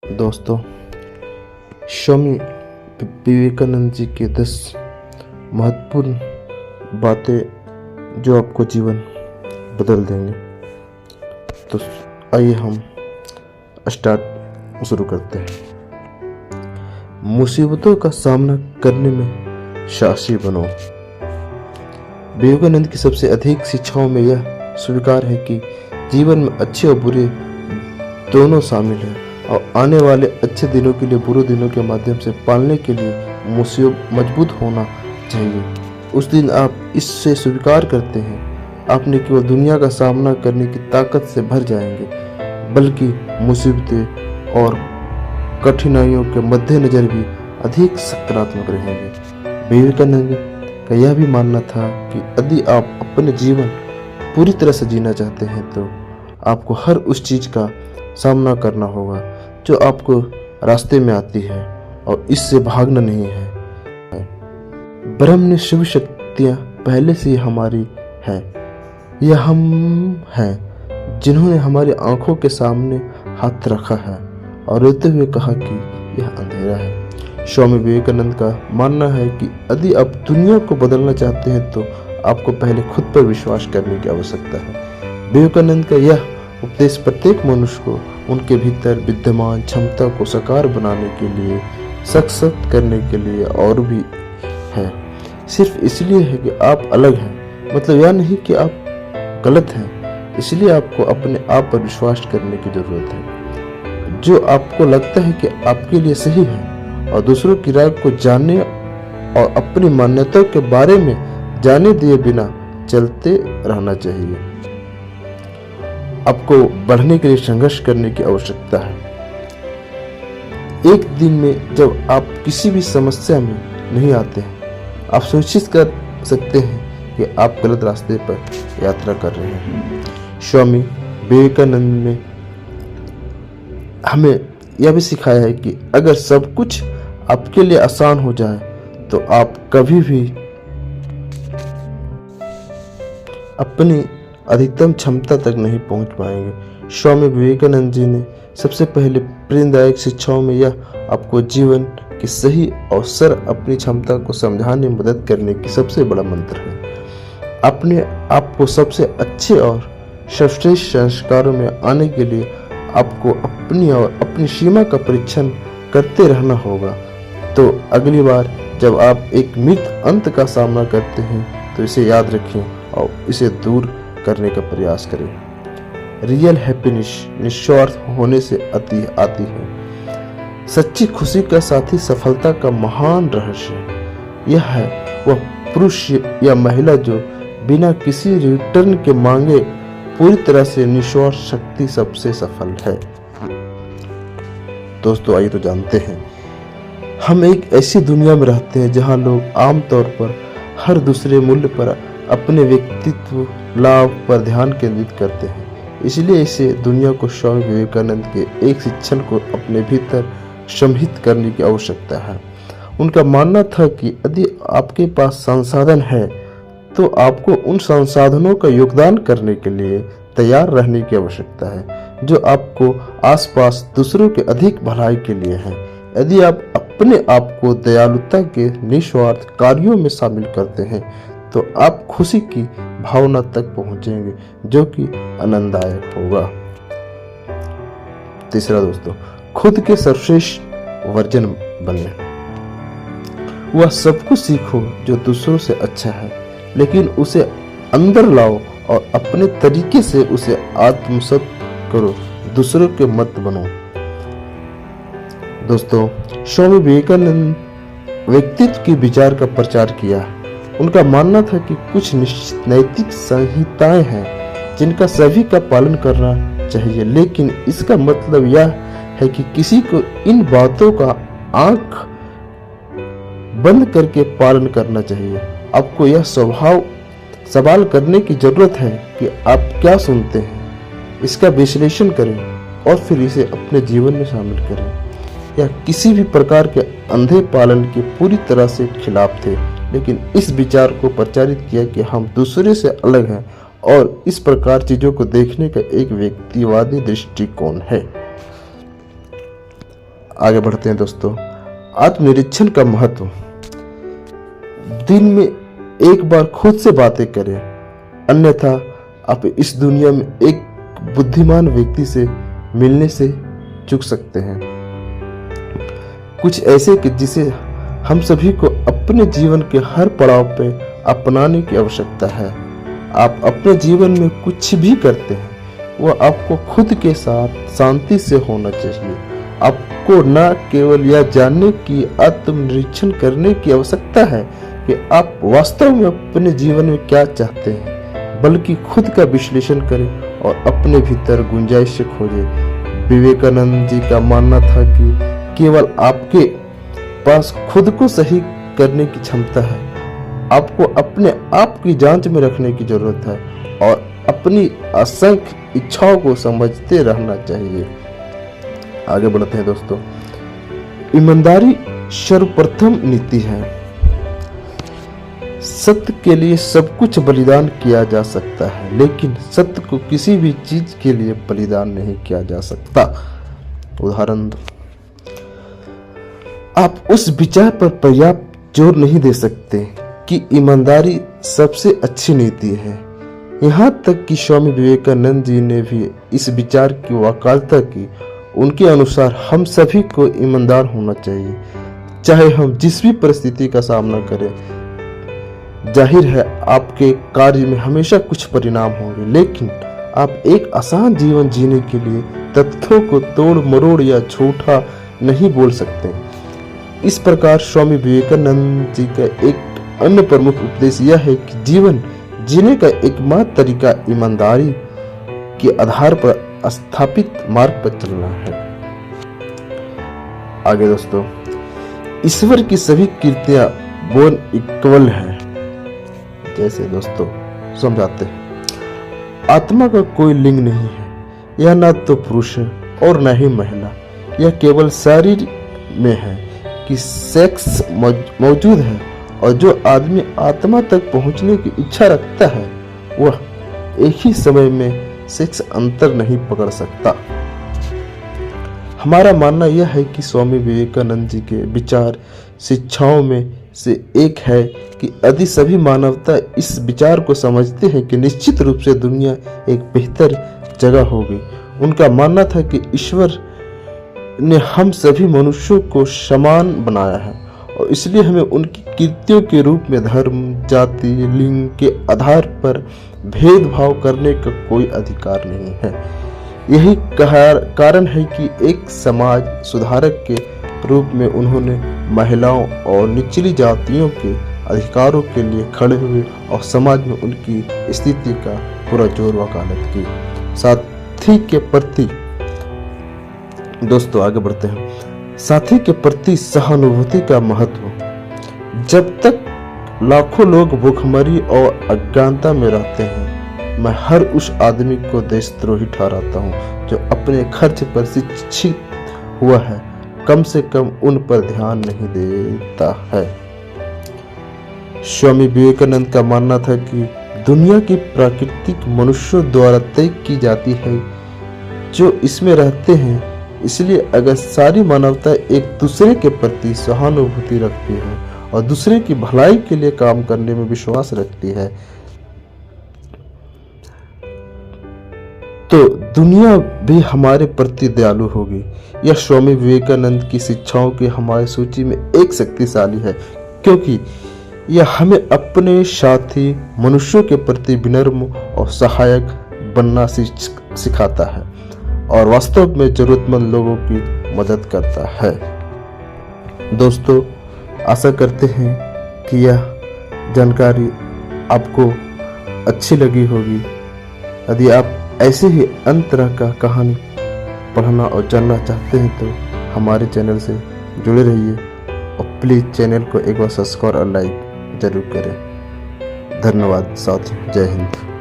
दोस्तों, स्वामी विवेकानंद जी के 10 महत्वपूर्ण बातें जो आपको जीवन बदल देंगे। तो आइए हम शुरू करते हैं। मुसीबतों का सामना करने में साहसी बनो। विवेकानंद की सबसे अधिक शिक्षाओं में यह स्वीकार है कि जीवन में अच्छे और बुरे दोनों शामिल हैं और आने वाले अच्छे दिनों के लिए बुरे दिनों के माध्यम से पालने के लिए मजबूत होना चाहिए। उस दिन आप इससे स्वीकार करते हैं, आप न केवल दुनिया का सामना करने की ताकत से भर जाएंगे, बल्कि मुसीबतें और कठिनाइयों के मद्देनजर भी अधिक सकारात्मक रहेंगे। विवेकानंद का यह भी मानना था कि यदि आप अपने जीवन पूरी तरह से जीना चाहते हैं तो आपको हर उस चीज का सामना करना होगा जो आपको रास्ते में आती है और इससे भागना नहीं है। ब्रह्म ने शुभ शक्तियां पहले से ही हमारी है। यह हम हैं जिन्होंने हमारी आंखों के सामने हाथ रखा है और रोते हुए कहा कि यह अंधेरा है। स्वामी विवेकानंद का मानना है कि यदि आप दुनिया को बदलना चाहते हैं तो आपको पहले खुद पर विश्वास करने की आवश्यकता है। विवेकानंद का यह उपदेश प्रत्येक मनुष्य को उनके भीतर विद्यमान क्षमता को साकार बनाने के लिए, सशक्त करने के लिए और भी है। सिर्फ इसलिए है कि आप अलग हैं, मतलब यह नहीं कि आप गलत हैं। इसलिए आपको अपने आप पर विश्वास करने की जरूरत है। जो आपको लगता है कि आपके लिए सही है और दूसरों की राय को जानने और अपनी मान्यताओं के बारे में जाने दिए बिना चलते रहना चाहिए। आपको बढ़ने के लिए संघर्ष करने की आवश्यकता है। एक दिन में जब आप किसी भी समस्या में नहीं आते हैं, आप सुनिश्चित कर सकते हैं कि आप गलत रास्ते पर यात्रा कर रहे हैं। स्वामी विवेकानंद ने हमें यह भी सिखाया है कि अगर सब कुछ आपके लिए आसान हो जाए तो आप कभी भी अपनी अधिकतम क्षमता तक नहीं पहुंच पाएंगे। स्वामी विवेकानंद जी ने सबसे पहले प्रेरणादायक शिक्षाओं में यह आपको जीवन के सही अवसर अपनी क्षमता को समझाने में मदद करने की सबसे बड़ा मंत्र है। अपने आप को सबसे अच्छे और सर्वश्रेष्ठ संस्कारों में आने के लिए आपको अपनी और अपनी सीमा का परीक्षण करते रहना होगा। तो अगली बार जब आप एक मृत अंत का सामना करते हैं तो इसे याद रखें और इसे दूर करने का प्रयास करें। रियल हैप्पीनेस निस्वार्थ होने से आती है। सच्ची खुशी का साथी सफलता का महान रहस्य यह है वह पुरुष या महिला जो बिना किसी रिटर्न के मांगे पूरी तरह से निस्वार्थ शक्ति सबसे सफल है। दोस्तों, आइए तो जानते हैं, हम एक ऐसी दुनिया में रहते हैं जहां लोग आमतौर पर हर दूसरे मूल्य पर अपने व्यक्तित्व लाभ पर ध्यान केंद्रित करते हैं। इसलिए इसे दुनिया को स्वामी विवेकानंद के एक शिक्षण को अपने भीतर सम्मिलित करने की आवश्यकता है। उनका मानना था कि यदि आपके पास संसाधन है तो आपको उन संसाधनों का योगदान करने के लिए तैयार रहने की आवश्यकता है जो आपको आसपास दूसरों के अधिक भलाई के लिए है। यदि आप अपने आप को दयालुता के निस्वार्थ कार्यों में शामिल करते हैं तो आप खुशी की भावना तक पहुंचेंगे जो कि आनंददायक होगा। तीसरा दोस्तों, खुद के सर्वश्रेष्ठ वर्जन बने। वह सब कुछ सीखो जो दूसरों से अच्छा है, लेकिन उसे अंदर लाओ और अपने तरीके से उसे आत्मसात करो, दूसरों के मत बनो। दोस्तों, स्वामी विवेकानंद व्यक्तित्व के विचार का प्रचार किया। उनका मानना था कि कुछ नैतिक संहिताएं हैं जिनका सभी का पालन करना चाहिए, लेकिन इसका मतलब यह है कि किसी को इन बातों का आंख बंद करके पालन करना चाहिए। आपको यह सवाल करने की जरूरत है कि आप क्या सुनते हैं, इसका विश्लेषण करें और फिर इसे अपने जीवन में शामिल करें। यह किसी भी प्रकार के अंधे पालन के पूरी तरह से खिलाफ थे, लेकिन इस विचार को प्रचारित किया कि हम दूसरे से अलग हैं और इस प्रकार चीजों को देखने का एक व्यक्तिवादी दृष्टिकोण है। आगे बढ़ते हैं दोस्तों। आत्मनिरीक्षण का महत्व। दिन में एक बार खुद से बातें करें, अन्यथा आप इस दुनिया में एक बुद्धिमान व्यक्ति से मिलने से चूक सकते हैं। कुछ ऐसे कि जिसे हम सभी को अपने जीवन के हर पड़ाव पे अपनाने की आवश्यकता है। आप अपने जीवन में कुछ भी करते हैं वह आपको खुद के साथ शांति से होना चाहिए। आपको न केवल यह जानने की आत्मनिरीक्षण करने की आवश्यकता है कि आप वास्तव में अपने जीवन में क्या चाहते हैं, बल्कि खुद का विश्लेषण करें और अपने भीतर गुंजाइश खोजें। विवेकानंद जी का मानना था कि केवल आपके पास खुद को सही करने की क्षमता है। आपको अपने आप की जांच में रखने की जरूरत है और अपनी असंख्य इच्छाओं को समझते रहना चाहिए। आगे बढ़ते हैं दोस्तों। ईमानदारी सर्वप्रथम नीति है। सत्य के लिए सब कुछ बलिदान किया जा सकता है, लेकिन सत्य को किसी भी चीज के लिए बलिदान नहीं किया जा सकता। उदाहरण दो, आप उस विचार पर पर्याप्त जोर नहीं दे सकते कि ईमानदारी सबसे अच्छी नीति है। यहाँ तक कि स्वामी विवेकानंद जी ने भी इस विचार की वकालत की। उनके अनुसार हम सभी को ईमानदार होना चाहिए, चाहे हम जिस भी परिस्थिति का सामना करें। जाहिर है आपके कार्य में हमेशा कुछ परिणाम होंगे, लेकिन आप एक आसान जीवन जीने के लिए तथ्यों को तोड़ मरोड़ या झूठा नहीं बोल सकते। इस प्रकार स्वामी विवेकानंद जी का एक अन्य प्रमुख उपदेश यह है कि जीवन जीने का एकमात्र तरीका ईमानदारी के आधार पर स्थापित मार्ग पर चलना है। आगे दोस्तों, ईश्वर की सभी कृतियां बोन इक्वल है। जैसे दोस्तों समझाते हैं, आत्मा का कोई लिंग नहीं है। यह न तो पुरुष है और न ही महिला। यह केवल शरीर में है कि सेक्स मौजूद है, और जो आदमी आत्मा तक पहुंचने की इच्छा रखता है वह एक ही समय में सेक्स अंतर नहीं पकड़ सकता। हमारा मानना यह है कि स्वामी विवेकानंद जी के विचार शिक्षाओं में से एक है कि यदि सभी मानवता इस विचार को समझते हैं कि निश्चित रूप से दुनिया एक बेहतर जगह होगी। उनका मानना था कि ईश्वर ने हम सभी मनुष्यों को समान बनाया है और इसलिए हमें उनकी कृत्यों के रूप में धर्म, जाति, लिंग के आधार पर भेदभाव करने का कोई अधिकार नहीं है। यही कारण है कि एक समाज सुधारक के रूप में उन्होंने महिलाओं और निचली जातियों के अधिकारों के लिए खड़े हुए और समाज में उनकी स्थिति का पूरा जोर वकालत की। साथी के प्रति दोस्तों आगे बढ़ते हैं। साथी के प्रति सहानुभूति का महत्व। जब तक लाखों लोग भूखमरी और अज्ञानता में रहते हैं, मैं हर उस आदमी को देशद्रोही ठहराता हूँ जो अपने खर्च पर शिक्षित हुआ है, कम से कम उन पर ध्यान नहीं देता है। स्वामी विवेकानंद का मानना था कि दुनिया की प्रकृति मनुष्यों द्वारा तय की जाती है जो इसमें रहते हैं। इसलिए अगर सारी मानवता एक दूसरे के प्रति सहानुभूति रखती है और दूसरे की भलाई के लिए काम करने में विश्वास रखती है, तो दुनिया भी हमारे प्रति दयालु होगी। यह स्वामी विवेकानंद की शिक्षाओं की हमारी सूची में एक शक्तिशाली है, क्योंकि यह हमें अपने साथी मनुष्यों के प्रति विनम्र और सहायक बनना सिखाता है और वास्तव में जरूरतमंद लोगों की मदद करता है। दोस्तों, आशा करते हैं कि यह जानकारी आपको अच्छी लगी होगी। यदि आप ऐसे ही अन्य तरह का कहानी पढ़ना और जानना चाहते हैं तो हमारे चैनल से जुड़े रहिए और प्लीज़ चैनल को एक बार सब्सक्राइब और लाइक जरूर करें। धन्यवाद साथियों। जय हिंद।